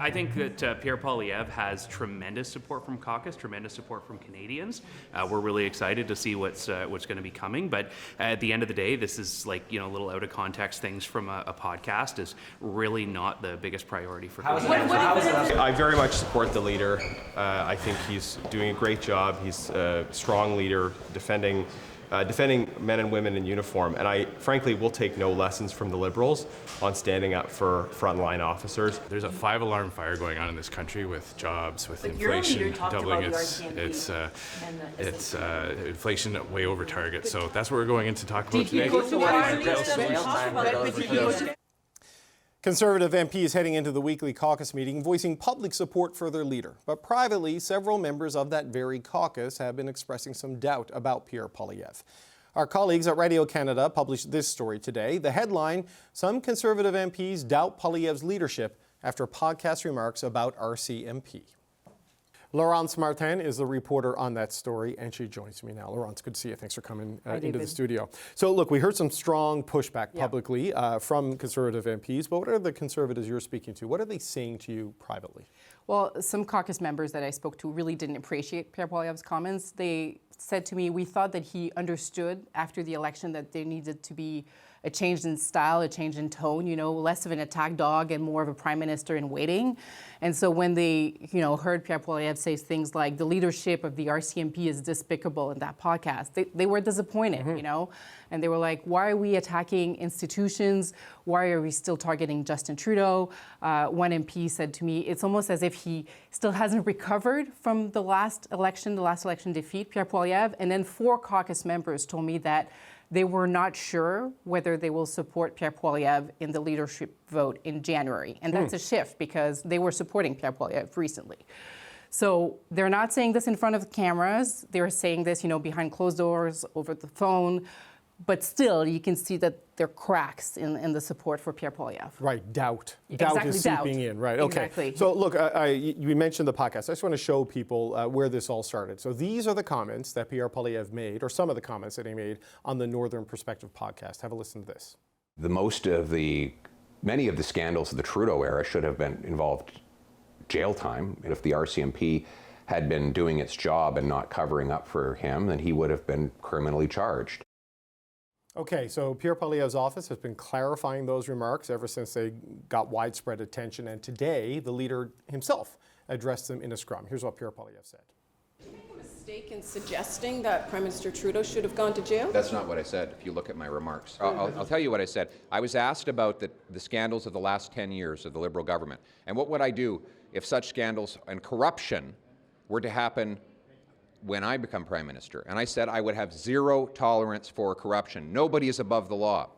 I think that Pierre Poilievre has tremendous support from Caucus, tremendous support from Canadians. We're really excited to see what's going to be coming. But at the end of the day, this is like, a little out of context things from a podcast is really not the biggest priority for Canadians. I very much support the leader. I think he's doing a great job. He's a strong leader, defending men and women in uniform, and I frankly will take no lessons from the Liberals on standing up for frontline officers. There's a 5-alarm fire going on in this country with jobs, with inflation doubling its inflation way over target. So that's what we're going in to talk about today. Conservative MPs heading into the weekly caucus meeting voicing public support for their leader. But privately, several members of that very caucus have been expressing some doubt about Pierre Poilievre. Our colleagues at Radio Canada published this story today. The headline, some Conservative MPs doubt Poilievre's leadership after podcast remarks about RCMP. Laurence Martin is the reporter on that story, and she joins me now. Laurence, good to see you. Thanks for coming into the studio. So, look, we heard some strong pushback publicly from Conservative MPs, but what are the Conservatives you're speaking to? What are they saying to you privately? Well, some caucus members that I spoke to really didn't appreciate Pierre Poilievre's comments. They said to me, we thought that he understood after the election that there needed to be a change in style, a change in tone, less of an attack dog and more of a prime minister in waiting. And so when they, heard Pierre Poilievre say things like the leadership of the RCMP is despicable in that podcast, they were disappointed, and they were like, why are we attacking institutions? Why are we still targeting Justin Trudeau? One MP said to me, it's almost as if he still hasn't recovered from the last election defeat, Pierre Poilievre. And then 4 caucus members told me that they were not sure whether they will support Pierre Poilievre in the leadership vote in January. And that's a shift because they were supporting Pierre Poilievre recently. So they're not saying this in front of the cameras. They're saying this, behind closed doors, over the phone. But still, you can see that there are cracks in the support for Pierre Poilievre. Right, doubt. Doubt is seeping in, right, okay. Exactly. So look, you mentioned the podcast. I just want to show people where this all started. So these are the comments that Pierre Poilievre made, or some of the comments that he made on the Northern Perspective podcast. Have a listen to this. Many of the scandals of the Trudeau era should have been involved jail time. If the RCMP had been doing its job and not covering up for him, then he would have been criminally charged. Okay, so Pierre Poilievre's office has been clarifying those remarks ever since they got widespread attention, and today the leader himself addressed them in a scrum. Here's what Pierre Poilievre said. Did you make a mistake in suggesting that Prime Minister Trudeau should have gone to jail? That's not what I said, if you look at my remarks. I'll tell you what I said. I was asked about the scandals of the last 10 years of the Liberal government, and what would I do if such scandals and corruption were to happen when I become Prime Minister. And I said I would have zero tolerance for corruption. Nobody is above the law.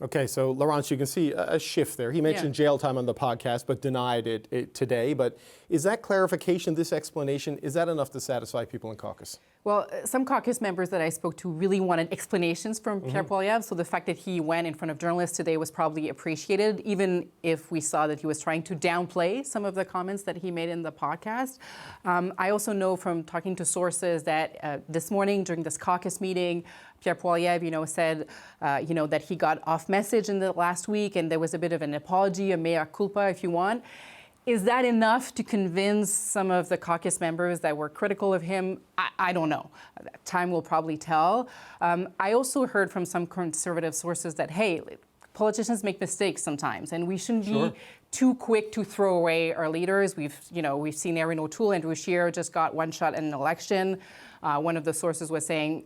Okay, so Laurence, you can see a shift there. He mentioned jail time on the podcast, but denied it today. But is that clarification, this explanation, is that enough to satisfy people in caucus? Well, some caucus members that I spoke to really wanted explanations from Pierre Poilievre. So the fact that he went in front of journalists today was probably appreciated, even if we saw that he was trying to downplay some of the comments that he made in the podcast. I also know from talking to sources that this morning during this caucus meeting, Pierre Poilievre, said, that he got off message in the last week, and there was a bit of an apology, a mea culpa, if you want. Is that enough to convince some of the caucus members that were critical of him? I don't know. Time will probably tell. I also heard from some conservative sources that, hey, politicians make mistakes sometimes, and we shouldn't be too quick to throw away our leaders. We've seen Erin O'Toole, Andrew Scheer just got one shot in an election. One of the sources was saying,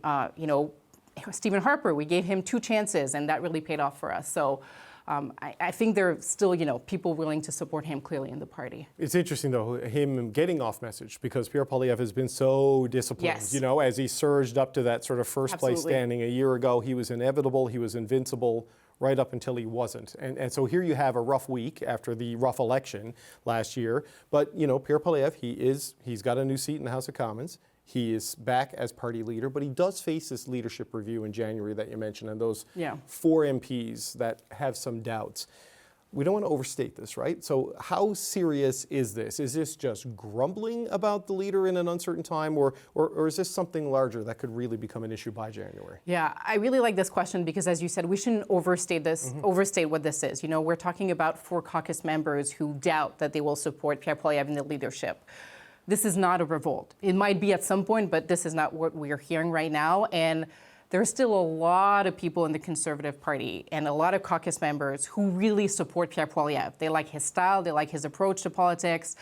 Stephen Harper, we gave him 2 chances, and that really paid off for us. So I think there are still, people willing to support him clearly in the party. It's interesting, though, him getting off message, because Pierre Poilievre has been so disciplined. As he surged up to that sort of first place standing a year ago, he was inevitable, he was invincible, right up until he wasn't. And so here you have a rough week after the rough election last year. But, Pierre Poilievre, he's got a new seat in the House of Commons. He is back as party leader, but he does face this leadership review in January that you mentioned, and those 4 MPs that have some doubts. we don't want to overstate this, right? So how serious is this? Is this just grumbling about the leader in an uncertain time, or is this something larger that could really become an issue by January? Yeah, I really like this question because, as you said, we shouldn't overstate what this is. You know, we're talking about 4 caucus members who doubt that they will support Pierre Poilievre in the leadership. This is not a revolt. It might be at some point, but this is not what we're hearing right now. And there's still a lot of people in the Conservative Party and a lot of caucus members who really support Pierre Poilievre. They like his style, they like his approach to politics.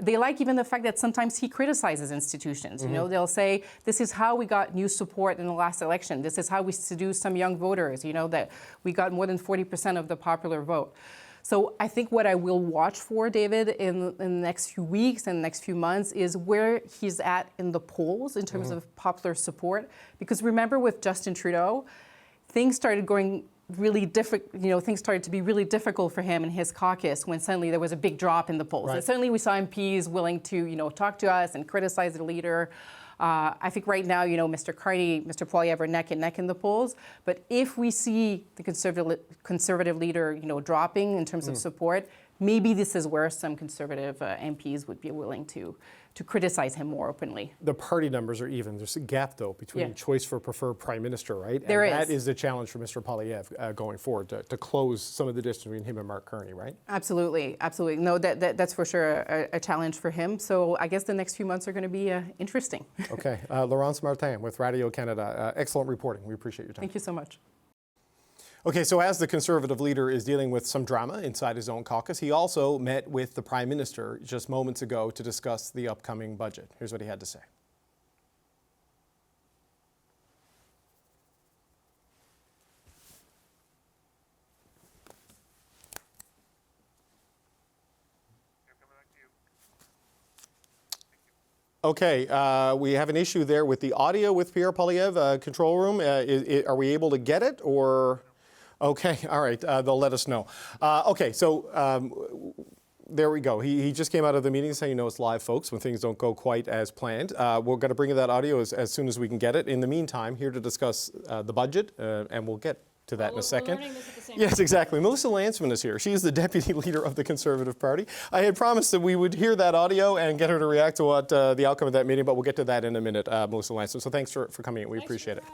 They like even the fact that sometimes he criticizes institutions. You know, they'll say, this is how we got new support in the last election. This is how we seduced some young voters, you know, that we got more than 40% of the popular vote. So I think what I will watch for, David, in the next few weeks and the next few months is where he's at in the polls in terms of popular support. Because remember, with Justin Trudeau, things started going really difficult. You know, things started to be really difficult for him and his caucus when suddenly there was a big drop in the polls. Right. And suddenly we saw MPs willing to, you know, talk to us and criticize the leader. I think right now, you know, Mr. Carney, Mr. Poilievre are neck and neck in the polls. But if we see the conservative leader, you know, dropping in terms of support, maybe this is where some Conservative MPs would be willing to criticize him more openly. The party numbers are even. There's a gap, though, between choice for preferred prime minister, right? There is. That is the challenge for Mr. Poilievre going forward, to close some of the distance between him and Mark Carney, right? Absolutely, absolutely. No, that's for sure a challenge for him. So I guess the next few months are going to be interesting. Okay. Laurence Martin with Radio Canada. Excellent reporting. We appreciate your time. Thank you so much. Okay, so as the Conservative leader is dealing with some drama inside his own caucus, he also met with the Prime Minister just moments ago to discuss the upcoming budget. Here's what he had to say. Okay, we have an issue there with the audio with Pierre Poilievre, control room. Are we able to get it, or? Okay, all right, they'll let us know. Okay, so there we go. He just came out of the meeting saying, you know, it's live, folks, when things don't go quite as planned. We're going to bring you that audio as soon as we can get it. In the meantime, here to discuss the budget, and we'll get to that in a second. Yes, exactly. Melissa Lantsman is here. She is the deputy leader of the Conservative Party. I had promised that we would hear that audio and get her to react to what the outcome of that meeting, but we'll get to that in a minute, Melissa Lantsman. So thanks for coming in. We appreciate it.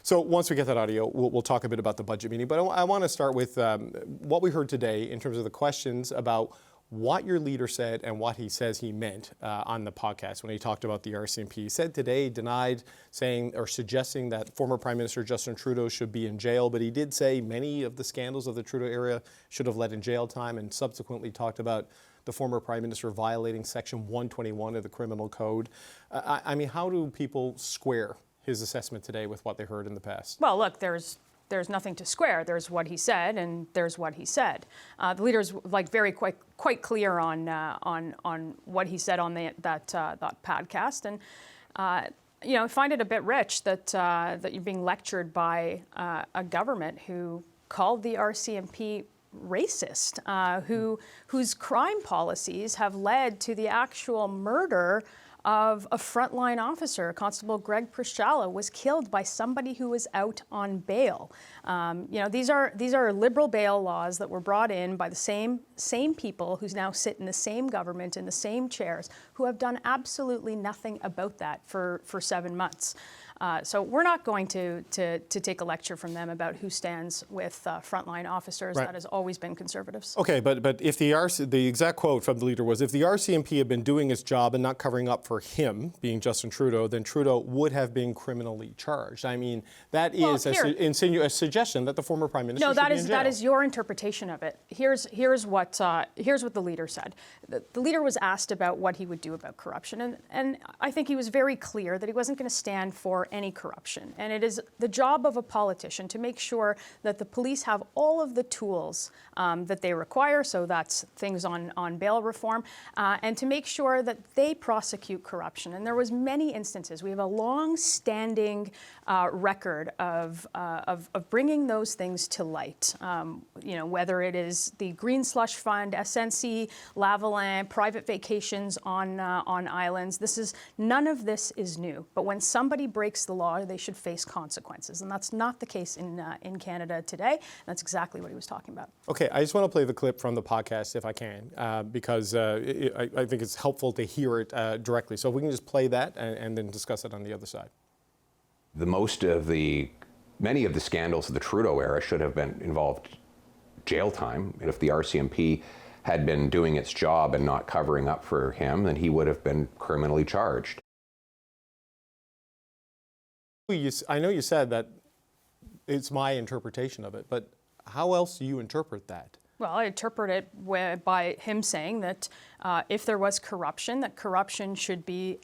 So once we get that audio, we'll talk a bit about the budget meeting. But I want to start with what we heard today in terms of the questions about what your leader said and what he says he meant on the podcast when he talked about the RCMP. He said today, denied saying or suggesting that former Prime Minister Justin Trudeau should be in jail, but he did say many of the scandals of the Trudeau era should have led in jail time, and subsequently talked about the former Prime Minister violating Section 121 of the Criminal Code. I mean, how do people square his assessment today with what they heard in the past? Well, look, there's nothing to square. There's what he said, and there's what he said. The leader's quite clear on what he said on that podcast, and you know, I find it a bit rich that you're being lectured by a government who called the RCMP racist, whose crime policies have led to the actual murder of a frontline officer. Constable Greg Priscialla was killed by somebody who was out on bail. You know, these are liberal bail laws that were brought in by the same people who now sit in the same government in the same chairs, who have done absolutely nothing about that for 7 months. So we're not going to take a lecture from them about who stands with frontline officers. Right. That has always been Conservatives. Okay, but if the exact quote from the leader was, if the RCMP had been doing its job and not covering up for him, being Justin Trudeau, then Trudeau would have been criminally charged. I mean, that is a suggestion that the former Prime Minister should be in jail. That is your interpretation of it. Here's what the leader said. The leader was asked about what he would do about corruption, and I think he was very clear that he wasn't going to stand for any corruption. And it is the job of a politician to make sure that the police have all of the tools that they require, so that's things on bail reform, and to make sure that they prosecute corruption. And there was many instances. We have a long-standing record of bringing those things to light. You know, whether it is the Green Slush Fund, SNC, Lavalin, private vacations on islands. None of this is new. But when somebody breaks breaks the law, they should face consequences. And that's not the case in Canada today. That's exactly what he was talking about. Okay, I just want to play the clip from the podcast if I can, because I think it's helpful to hear it directly. So if we can just play that and then discuss it on the other side. Many of the scandals of the Trudeau era should have been involved jail time. If the RCMP had been doing its job and not covering up for him, then he would have been criminally charged. I know you said that it's my interpretation of it, but how else do you interpret that? Well, I interpret it by him saying that if there was corruption, that corruption should be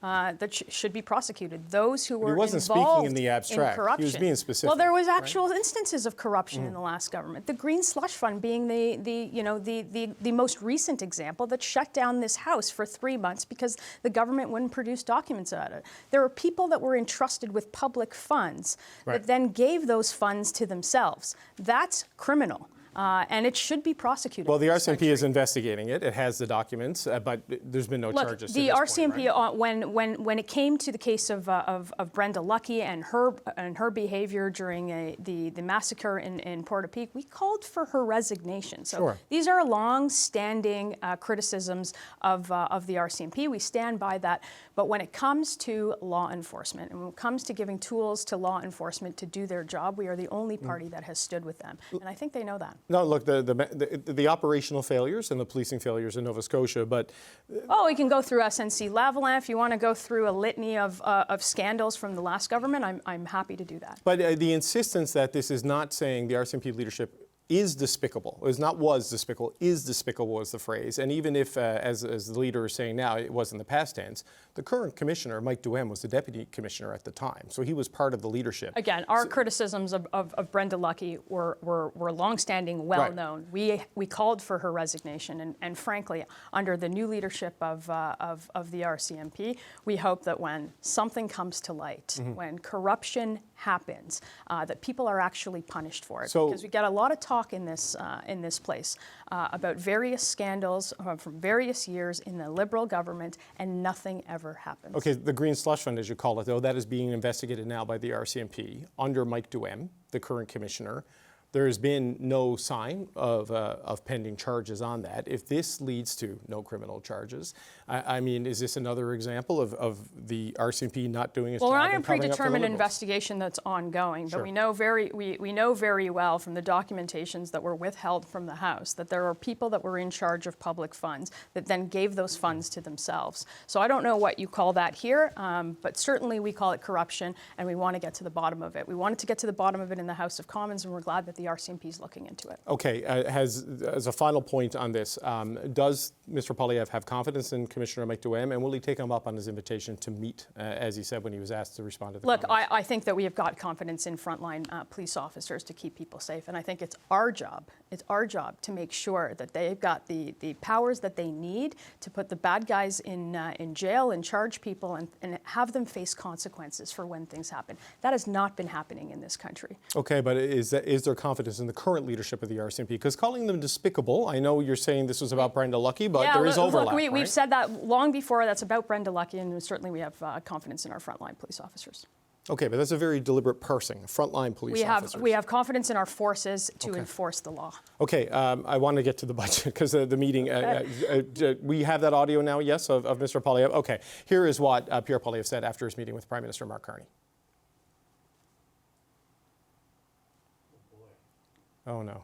should be prosecuted. Those who were involved speaking in the abstract. In corruption. He was being specific. Well, there was actual instances of corruption in the last government. The Green Slush Fund being the most recent example that shut down this House for 3 months because the government wouldn't produce documents about it. There were people that were entrusted with public funds that then gave those funds to themselves. That's criminal. And it should be prosecuted. Well, the RCMP is investigating it. It has the documents, but there's been no charges. The RCMP, point, right? when it came to the case of Brenda Lucki and her behavior during the massacre in Port-au-Prince, we called for her resignation. So these are long-standing criticisms of the RCMP. We stand by that. But when it comes to law enforcement and when it comes to giving tools to law enforcement to do their job, we are the only party that has stood with them, and I think they know that. No, look, the operational failures and the policing failures in Nova Scotia, but... Oh, we can go through SNC-Lavalin. If you want to go through a litany of scandals from the last government, I'm happy to do that. But the insistence that this is not saying the RCMP leadership is despicable, was despicable, is despicable was the phrase. And even if, as the leader is saying now, it was in the past tense, the current commissioner, Mike Duhem, was the deputy commissioner at the time. So he was part of the leadership. Again, our criticisms of Brenda Lucki were longstanding, well-known. We called for her resignation. And frankly, under the new leadership of the RCMP, we hope that when something comes to light, when corruption happens, that people are actually punished for it. Because we get a lot of talk in this place about various scandals from various years in the Liberal government, and nothing ever happens. Okay, the Green Slush Fund, as you call it, though, that is being investigated now by the RCMP under Mike Duhem, the current commissioner. There has been no sign of pending charges on that. If this leads to no criminal charges, I mean, is this another example of the RCMP not doing its job? Well, we're not in predetermined investigation that's ongoing, but we know very well from the documentations that were withheld from the House that there are people that were in charge of public funds that then gave those funds to themselves. So I don't know what you call that here, but certainly we call it corruption, and we want to get to the bottom of it. We wanted to get to the bottom of it in the House of Commons, and we're glad that the RCMP is looking into it. Okay, as a final point on this, does Mr. Poilievre have confidence in Commissioner Mike Duhem, and will he take him up on his invitation to meet, as he said when he was asked to respond to the comments? Look, I think that we have got confidence in frontline police officers to keep people safe, and I think it's our job to make sure that they've got the powers that they need to put the bad guys in jail and charge people and have them face consequences for when things happen. That has not been happening in this country. Okay, but is there confidence in the current leadership of the RCMP? Because calling them despicable, I know you're saying this was about Brenda Lucki, but there is overlap. Look, we've said that long before. That's about Brenda Lucki, and certainly we have confidence in our frontline police officers. Okay, but that's a very deliberate parsing, frontline police officers. We have confidence in our forces to enforce the law. Okay, I want to get to the budget because the meeting, we have that audio now, yes, of Mr. Poilievre. Okay, here is what Pierre Poilievre said after his meeting with Prime Minister Mark Carney. Oh no.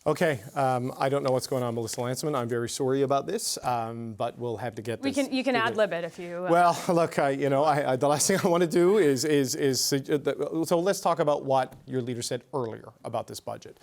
Okay, I don't know what's going on, Melissa Lantsman. I'm very sorry about this, but we'll have to get this. You can ad-lib it if you... Well, look, the last thing I want to do is so let's talk about what your leader said earlier about this budget.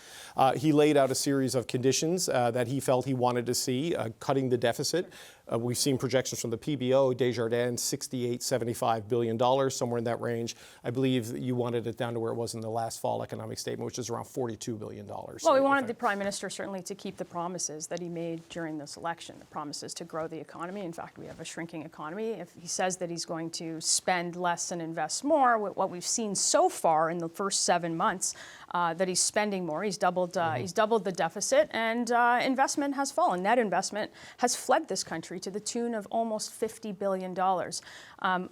He laid out a series of conditions that he felt he wanted to see, cutting the deficit. We've seen projections from the PBO, Desjardins, $75 billion, somewhere in that range. I believe you wanted it down to where it was in the last fall economic statement, which is around $42 billion. Well, we wanted the Prime Minister certainly to keep the promises that he made during this election, the promises to grow the economy. In fact, we have a shrinking economy. If he says that he's going to spend less and invest more, what we've seen so far in the first 7 months that he's spending more. He's doubled the deficit, and investment has fallen. Net investment has fled this country to the tune of almost $50 billion.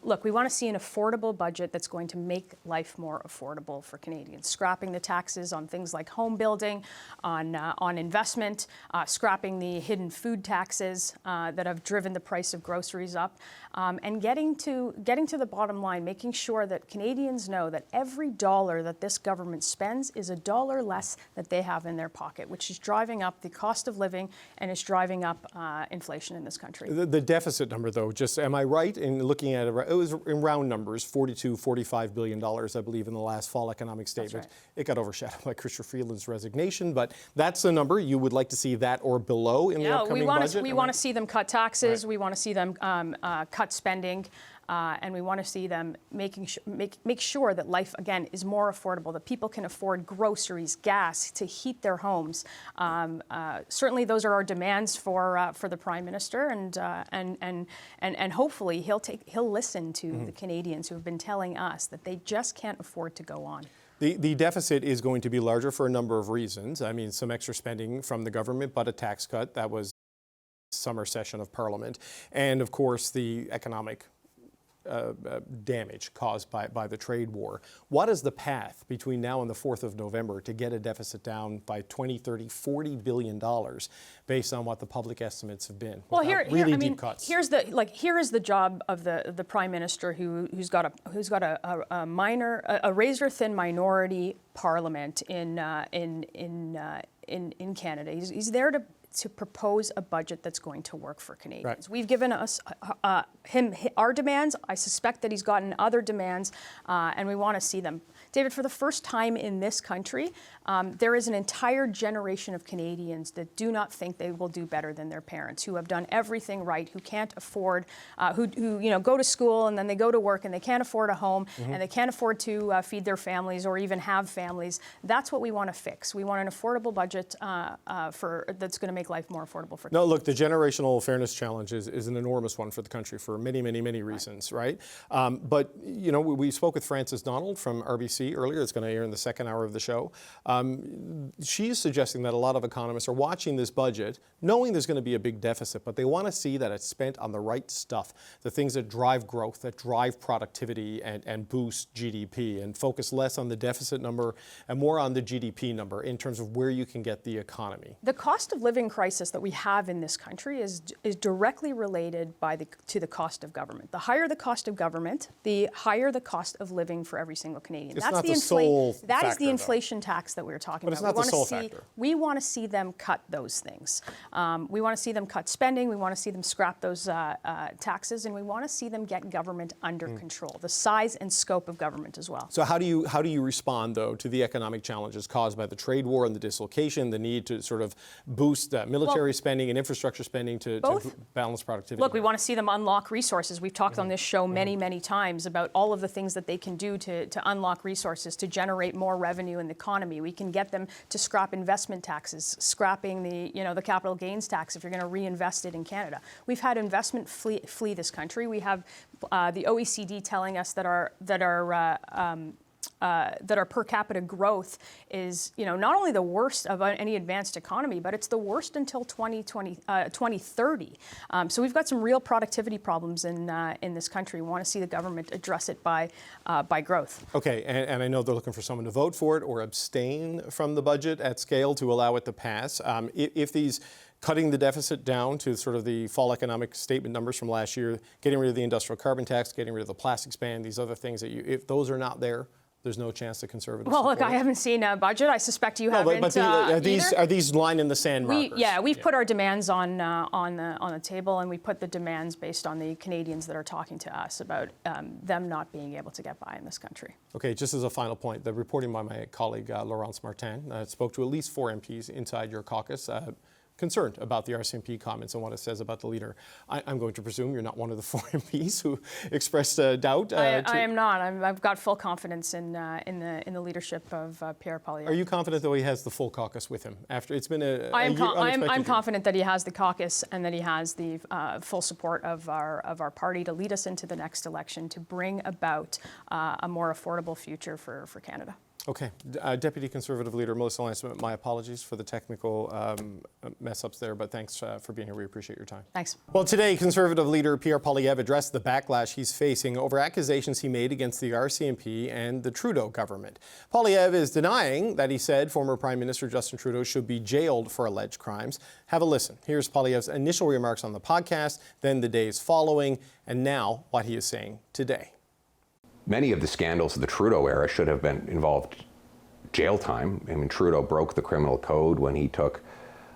Look, we want to see an affordable budget that's going to make life more affordable for Canadians, scrapping the taxes on things like home building, on investment, scrapping the hidden food taxes that have driven the price of groceries up, and getting to the bottom line, making sure that Canadians know that every dollar that this government spends is a dollar less that they have in their pocket, which is driving up the cost of living and is driving up inflation in this country. The deficit number, though, just am I right in looking at it? It was in round numbers, $45 billion, I believe, in the last fall economic statement. Right. It got overshadowed by Chrystia Freeland's resignation, but that's the number. You would like to see that or below in the upcoming budget? We want to see them cut taxes. Right. We want to see them cut spending. And we want to see them make sure that life, again, is more affordable, that people can afford groceries, gas, to heat their homes. Certainly, those are our demands for the Prime Minister, and hopefully he'll listen to the Canadians who have been telling us that they just can't afford to go on. The deficit is going to be larger for a number of reasons. I mean, some extra spending from the government, but a tax cut that was summer session of Parliament, and of course the economic damage caused by the trade war. What is the path between now and the 4th of November to get a deficit down by 2030, $40 billion, based on what the public estimates have been? Well, here is the job of the Prime Minister who's got a razor thin minority parliament in Canada. He's there to propose a budget that's going to work for Canadians. Right. We've given us our demands. I suspect that he's gotten other demands, and we want to see them. David, for the first time in this country, there is an entire generation of Canadians that do not think they will do better than their parents, who have done everything right, who can't afford, who go to school and then they go to work and they can't afford a home and they can't afford to feed their families or even have families. That's what we want to fix. We want an affordable budget that's going to make life more affordable for Canadians. No, look, the generational fairness challenge is an enormous one for the country for many, many, many reasons, right? But, we spoke with Frances Donald from RBC earlier. It's going to air in the second hour of the show. She's suggesting that a lot of economists are watching this budget, knowing there's going to be a big deficit, but they want to see that it's spent on the right stuff, the things that drive growth, that drive productivity and boost GDP, and focus less on the deficit number and more on the GDP number in terms of where you can get the economy. The cost of living crisis that we have in this country is directly related to the cost of government. The higher the cost of government, the higher the cost of living for every single Canadian. It's not the sole factor, that is the inflation tax that we're talking about. But it's not the sole factor. We want to see them cut those things. We want to see them cut spending. We want to see them scrap those taxes, and we want to see them get government under control, the size and scope of government as well. So how do you respond, though, to the economic challenges caused by the trade war and the dislocation, the need to sort of boost military spending and infrastructure spending to balance productivity? Look, we want to see them unlock resources. We've talked on this show many, many times about all of the things that they can do to unlock resources, to generate more revenue in the economy. We can get them to scrap investment taxes, scrapping the capital gains tax if you're going to reinvest it in Canada. We've had investment flee this country. We have the OECD telling us that our per capita growth is, not only the worst of any advanced economy, but it's the worst until 2030. So we've got some real productivity problems in this country. We want to see the government address it by growth. Okay, and I know they're looking for someone to vote for it or abstain from the budget at scale to allow it to pass. If these cutting the deficit down to sort of the fall economic statement numbers from last year, getting rid of the industrial carbon tax, getting rid of the plastics ban, these other things if those are not there, there's no chance the Conservatives Look, I haven't seen a budget. I suspect you haven't. But are these line in the sand markers? We've put our demands on the table, and we put the demands based on the Canadians that are talking to us about them not being able to get by in this country. Okay, just as a final point, the reporting by my colleague Laurence Martin spoke to at least 4 MPs inside your caucus. concerned about the RCMP comments and what it says about the leader. I'm going to presume you're not one of the 4 MPs who expressed doubt. I am not. I've got full confidence in the leadership of Pierre Poilievre. Are you confident, though, he has the full caucus with him? After it's been I'm confident that he has the caucus and that he has the full support of our party to lead us into the next election to bring about a more affordable future for Canada. Okay. Deputy Conservative Leader Melissa Lantsman, my apologies for the technical mess-ups there, but thanks for being here. We appreciate your time. Thanks. Well, today, Conservative Leader Pierre Poilievre addressed the backlash he's facing over accusations he made against the RCMP and the Trudeau government. Poilievre is denying that he said former Prime Minister Justin Trudeau should be jailed for alleged crimes. Have a listen. Here's Poilievre's initial remarks on the podcast, then the days following, and now what he is saying today. Many of the scandals of the Trudeau-era should have been involved jail time. I mean, Trudeau broke the criminal code when he took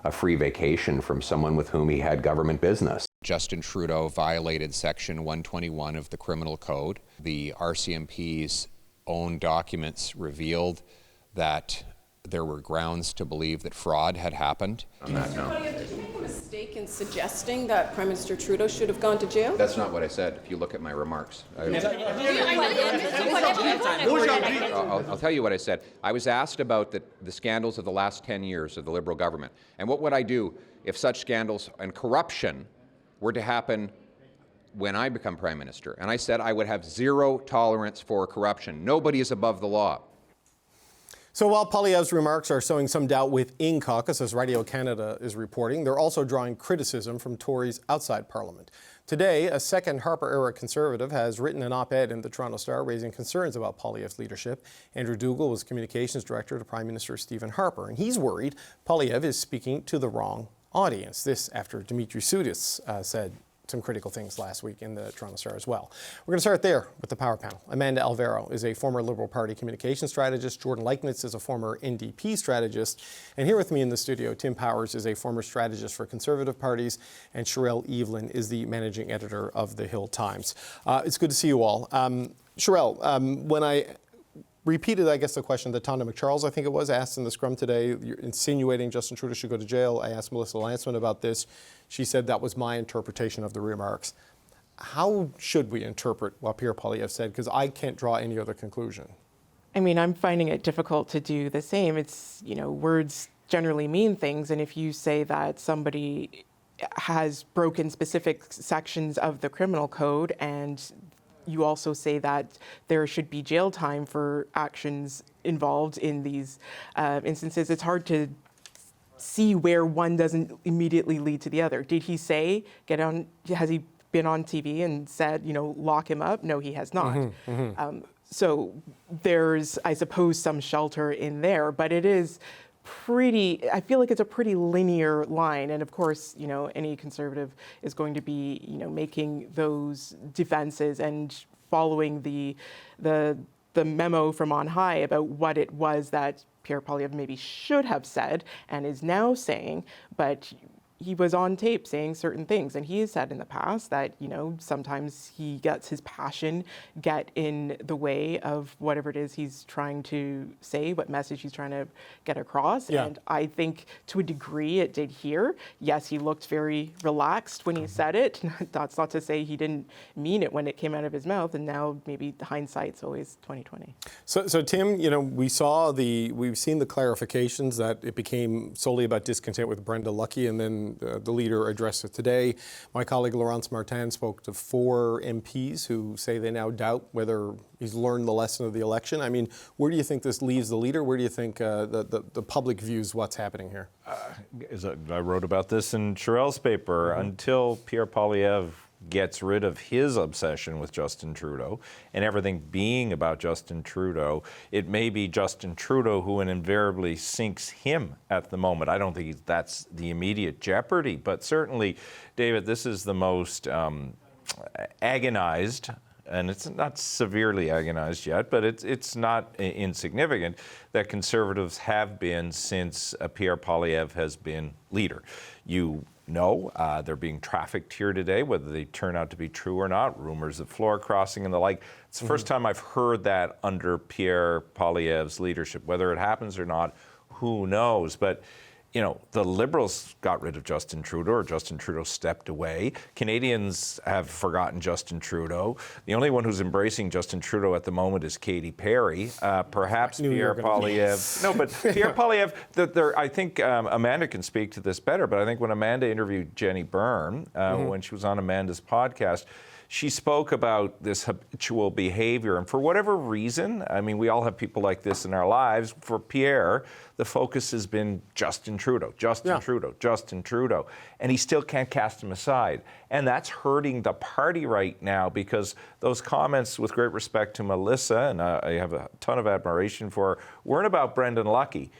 a free vacation from someone with whom he had government business. Justin Trudeau violated Section 121 of the Criminal Code. The RCMP's own documents revealed that there were grounds to believe that fraud had happened. Did you make a mistake in suggesting that Prime Minister Trudeau should have gone to jail? That's not what I said, if you look at my remarks. I'll tell you what I said. I was asked about the scandals of the last 10 years of the Liberal government. And what would I do if such scandals and corruption were to happen when I become Prime Minister? And I said I would have zero tolerance for corruption. Nobody is above the law. So while Poilievre's remarks are sowing some doubt within Caucus, as Radio Canada is reporting, they're also drawing criticism from Tories outside Parliament. Today, a second Harper-era Conservative has written an op-ed in the Toronto Star raising concerns about Poilievre's leadership. Andrew Dougal was Communications Director to Prime Minister Stephen Harper, and he's worried Poilievre is speaking to the wrong audience. This after Dimitri Soudis said some critical things last week in the Toronto Star as well. We're going to start there with the Power Panel. Amanda Alvaro is a former Liberal Party communications strategist. Jordan Leiknitz is a former NDP strategist. And here with me in the studio, Tim Powers is a former strategist for Conservative parties, and Sherelle Evelyn is the managing editor of the Hill Times. It's good to see you all. Sherelle, when I repeated, I guess, the question that Tonda McCharles, I think it was, asked in the scrum today, you're insinuating Justin Trudeau should go to jail. I asked Melissa Lantsman about this. She said that was my interpretation of the remarks. How should we interpret what Pierre Poilievre said? Because I can't draw any other conclusion. I mean, I'm finding it difficult to do the same. It's, words generally mean things. And if you say that somebody has broken specific sections of the criminal code and you also say that there should be jail time for actions involved in these instances, it's hard to see where one doesn't immediately lead to the other. Did he say, has he been on TV and said, lock him up? No, he has not. So there's, I suppose, some shelter in there, but it is I feel like it's a pretty linear line. And of course, any Conservative is going to be, making those defenses and following the memo from on high about what it was that Pierre Poilievre maybe should have said and is now saying, but he was on tape saying certain things, and he has said in the past that, sometimes he gets his passion get in the way of whatever it is he's trying to say, what message he's trying to get across. Yeah. And I think to a degree it did here. Yes, he looked very relaxed when he said it. That's not to say he didn't mean it when it came out of his mouth, and now maybe hindsight's always 20/20. So Tim, we've seen the clarifications that it became solely about discontent with Brenda Lucki, and then the leader addressed it today. My colleague Laurence Martin spoke to 4 MPs who say they now doubt whether he's learned the lesson of the election. I mean, where do you think this leaves the leader? Where do you think the public views what's happening here? I wrote about this in Sherelle's paper. Until Pierre Poilievre gets rid of his obsession with Justin Trudeau and everything being about Justin Trudeau, it may be Justin Trudeau who invariably sinks him at the moment. I don't think that's the immediate jeopardy, but certainly, David, this is the most agonized, and it's not severely agonized yet, but it's not insignificant, that Conservatives have been since Pierre Poilievre has been leader. They're being trafficked here today, whether they turn out to be true or not, rumors of floor crossing and the like. It's the first time I've heard that under Pierre Poilievre's leadership. Whether it happens or not, who knows? But you know, the Liberals got rid of Justin Trudeau, or Justin Trudeau stepped away. Canadians have forgotten Justin Trudeau. The only one who's embracing Justin Trudeau at the moment is Katy Perry. Perhaps Pierre Poilievre. No, but Pierre Poilievre, I think Amanda can speak to this better, but I think when Amanda interviewed Jenny Byrne, when she was on Amanda's podcast, she spoke about this habitual behavior. And for whatever reason, I mean, we all have people like this in our lives. For Pierre, the focus has been Justin Trudeau, Trudeau, Justin Trudeau. And he still can't cast him aside. And that's hurting the party right now, because those comments, with great respect to Melissa, and I have a ton of admiration for her, weren't about Brendan Lucky.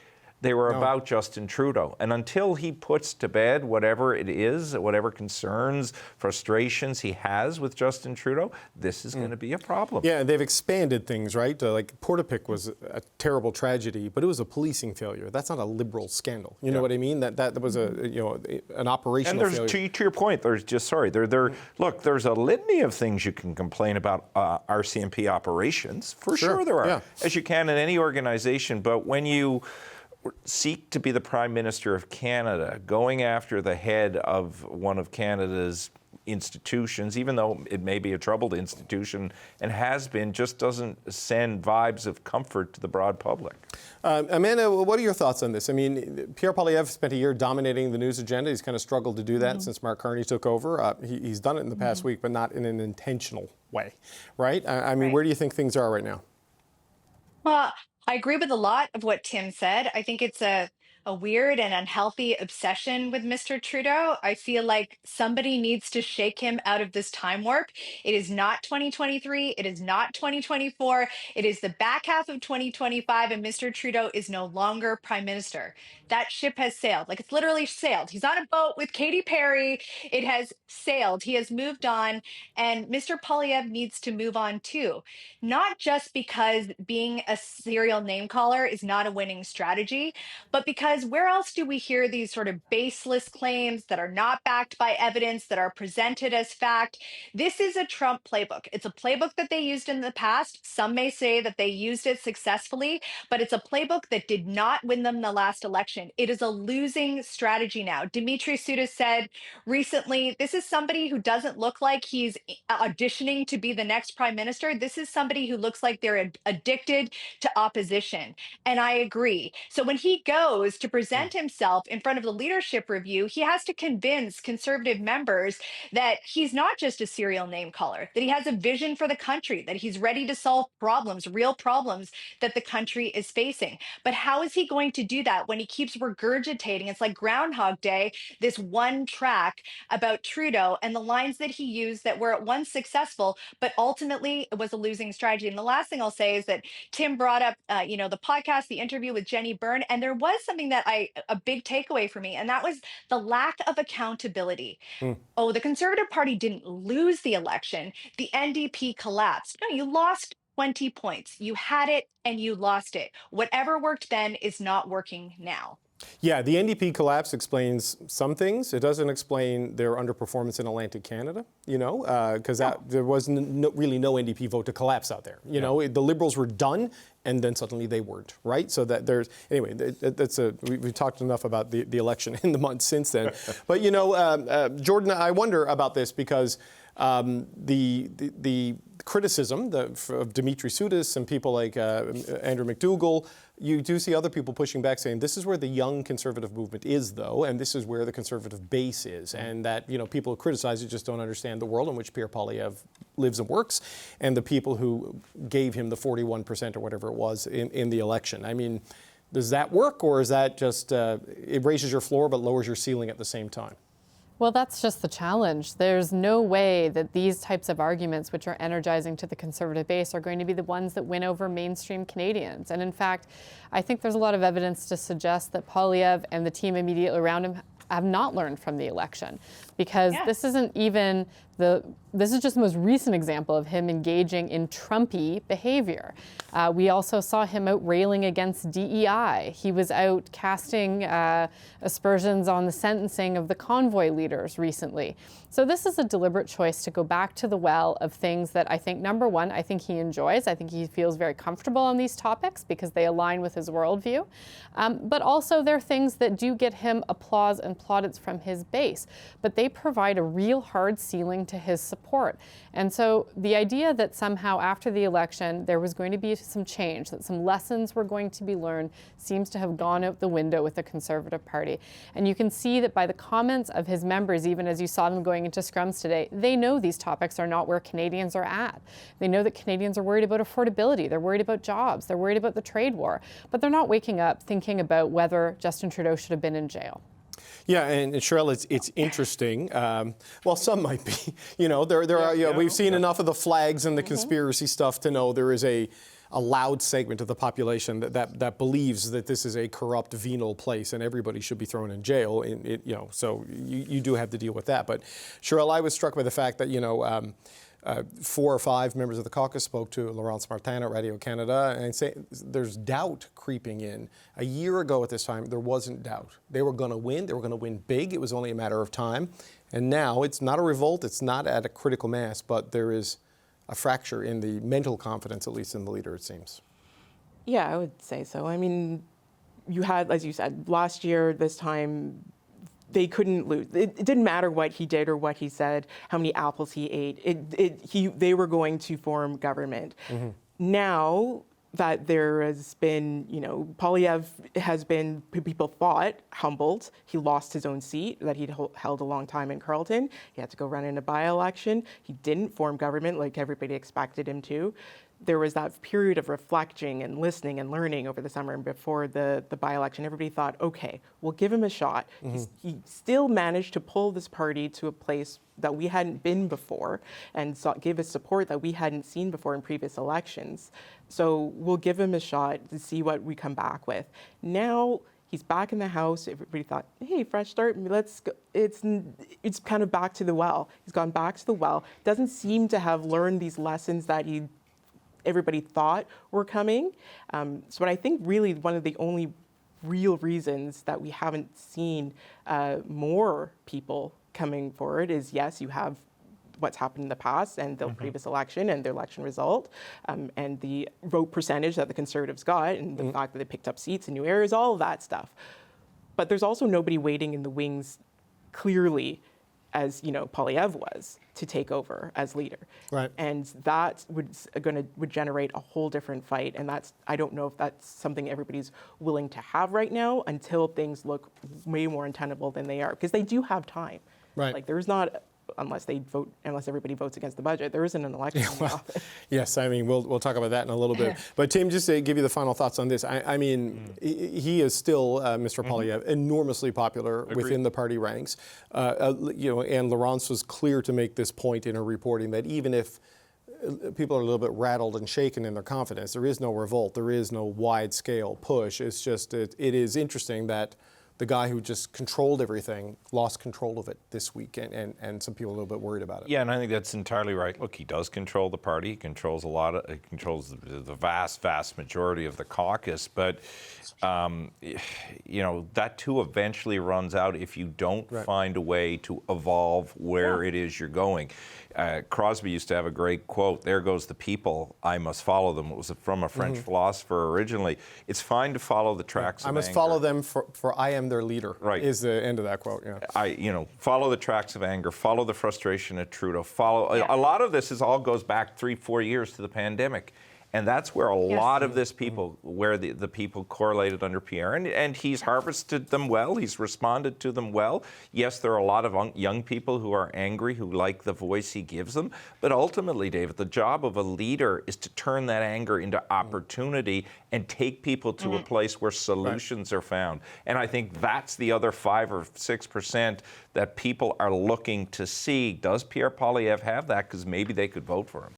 They were about Justin Trudeau. And until he puts to bed whatever it is, whatever concerns, frustrations he has with Justin Trudeau, this is going to be a problem. Yeah, and they've expanded things, right? Like Portapic was a terrible tragedy, but it was a policing failure. That's not a Liberal scandal. You know what I mean? That was an operational failure. And to your point, there's just, look, there's a litany of things you can complain about RCMP operations. For sure there are, as you can in any organization. But when you seek to be the Prime Minister of Canada, going after the head of one of Canada's institutions, even though it may be a troubled institution and has been, just doesn't send vibes of comfort to the broad public. Amanda, what are your thoughts on this? I mean, Pierre Poilievre spent a year dominating the news agenda. He's kind of struggled to do that since Mark Carney took over. He's done it in the past week, but not in an intentional way, right? I mean, where do you think things are right now? Well, I agree with a lot of what Tim said. I think it's a weird and unhealthy obsession with Mr. Trudeau. I feel like somebody needs to shake him out of this time warp. It is not 2023. It is not 2024. It is the back half of 2025, and Mr. Trudeau is no longer Prime Minister. That ship has sailed. Like, it's literally sailed. He's on a boat with Katy Perry. It has sailed. He has moved on, and Mr. Poilievre needs to move on too. Not just because being a serial name caller is not a winning strategy, but because where else do we hear these sort of baseless claims that are not backed by evidence, that are presented as fact? This is a Trump playbook. It's a playbook that they used in the past. Some may say that they used it successfully, but it's a playbook that did not win them the last election. It is a losing strategy now. Dimitri Sotis said recently, this is somebody who doesn't look like he's auditioning to be the next prime minister. This is somebody who looks like they're addicted to opposition. And I agree. So when he goes to present himself in front of the leadership review, he has to convince Conservative members that he's not just a serial name caller, that he has a vision for the country, that he's ready to solve problems, real problems that the country is facing. But how is he going to do that when he keeps regurgitating? It's like Groundhog Day, this one track about Trudeau and the lines that he used that were at once successful, but ultimately it was a losing strategy. And the last thing I'll say is that Tim brought up, the podcast, the interview with Jenny Byrne, and there was something that a big takeaway for me, and that was the lack of accountability. Oh, the Conservative Party didn't lose the election. The NDP collapsed. No, you lost 20 points. You had it and you lost it. Whatever worked then is not working now. Yeah, the NDP collapse explains some things. It doesn't explain their underperformance in Atlantic Canada, because there was really no NDP vote to collapse out there. The Liberals were done, and then suddenly they weren't, right? So that we talked enough about the election in the months since then. But Jordan, I wonder about this because the criticism of Dimitri Sotis and people like Andrew McDougall, you do see other people pushing back saying this is where the young Conservative movement is, though, and this is where the Conservative base is, and that people who criticize it just don't understand the world in which Pierre Poilievre lives and works, and the people who gave him the 41% or whatever it was in the election. I mean, does that work, or is that just it raises your floor but lowers your ceiling at the same time? Well, that's just the challenge. There's no way that these types of arguments, which are energizing to the Conservative base, are going to be the ones that win over mainstream Canadians. And in fact, I think there's a lot of evidence to suggest that Poilievre and the team immediately around him have not learned from the election, because this isn't even this is just the most recent example of him engaging in Trumpy behavior. We also saw him out railing against DEI. He was out casting aspersions on the sentencing of the convoy leaders recently. So this is a deliberate choice to go back to the well of things that I think, number one, I think he enjoys. I think he feels very comfortable on these topics because they align with his worldview. But also they're things that do get him applause and plaudits from his base. But they provide a real hard ceiling to his support. And so the idea that somehow after the election there was going to be some change, that some lessons were going to be learned, seems to have gone out the window with the Conservative Party. And you can see that by the comments of his members, even as you saw them going into scrums today, they know these topics are not where Canadians are at. They know that Canadians are worried about affordability, they're worried about jobs, they're worried about the trade war, but they're not waking up thinking about whether Justin Trudeau should have been in jail. Yeah, and Cheryl, it's interesting. Well, some might be. You know, there are. We've seen enough of the flags and the conspiracy stuff to know there is a loud segment of the population that believes that this is a corrupt, venal place and everybody should be thrown in jail. So you do have to deal with that. But Cheryl, I was struck by the fact that 4 or 5 members of the caucus spoke to Laurence Martin at Radio Canada and say there's doubt creeping in. A year ago at this time, there wasn't doubt. They were going to win. They were going to win big. It was only a matter of time. And now it's not a revolt. It's not at a critical mass, but there is a fracture in the mental confidence, at least in the leader, it seems. Yeah, I would say so. I mean, you had, as you said, last year, this time, they couldn't lose. It didn't matter what he did or what he said, how many apples he ate. They were going to form government. Mm-hmm. Now that there has been, Poilievre has been, people thought, humbled. He lost his own seat that he'd held a long time in Carleton. He had to go run in a by-election. He didn't form government like everybody expected him to. There was that period of reflecting and listening and learning over the summer and before the by-election. Everybody thought, okay, we'll give him a shot. Mm-hmm. He still managed to pull this party to a place that we hadn't been before and give us support that we hadn't seen before in previous elections. So we'll give him a shot to see what we come back with. Now he's back in the House. Everybody thought, hey, fresh start, let's go. It's kind of back to the well. He's gone back to the well. Doesn't seem to have learned these lessons that everybody thought were coming. So I think really one of the only real reasons that we haven't seen more people coming forward is, yes, you have what's happened in the past and the previous election and the election result and the vote percentage that the Conservatives got and the fact that they picked up seats in new areas, all of that stuff. But there's also nobody waiting in the wings clearly as Poilievre was to take over as leader, right? And that would generate a whole different fight. And I don't know if that's something everybody's willing to have right now until things look way more untenable than they are, because they do have time, right? Like there's not. Unless everybody votes against the budget, there isn't an election. Yes, I mean we'll talk about that in a little bit. But Tim, just to give you the final thoughts on this, I mean he is still Mr. Poilievre enormously popular within the party ranks. And Laurence was clear to make this point in her reporting that even if people are a little bit rattled and shaken in their confidence, there is no revolt, there is no wide-scale push. It's just it is interesting that the guy who just controlled everything lost control of it this week, and some people are a little bit worried about it. Yeah, and I think that's entirely right. Look, he does control the party. He controls the vast majority of the caucus. But that too eventually runs out if you don't find a way to evolve where it is you're going. Crosby used to have a great quote, "There goes the people, I must follow them." It was from a French philosopher originally. It's fine to follow the tracks of anger. I must follow them for I am their leader, is the end of that quote. Yeah. Follow the tracks of anger, follow the frustration of Trudeau, a lot of this all goes back 3-4 years to the pandemic. And that's where a lot of this where the people correlated under Pierre. And he's harvested them well. He's responded to them well. Yes, there are a lot of young people who are angry, who like the voice he gives them. But ultimately, David, the job of a leader is to turn that anger into opportunity and take people to a place where solutions are found. And I think that's the other 5 or 6% that people are looking to see. Does Pierre Poilievre have that? Because maybe they could vote for him.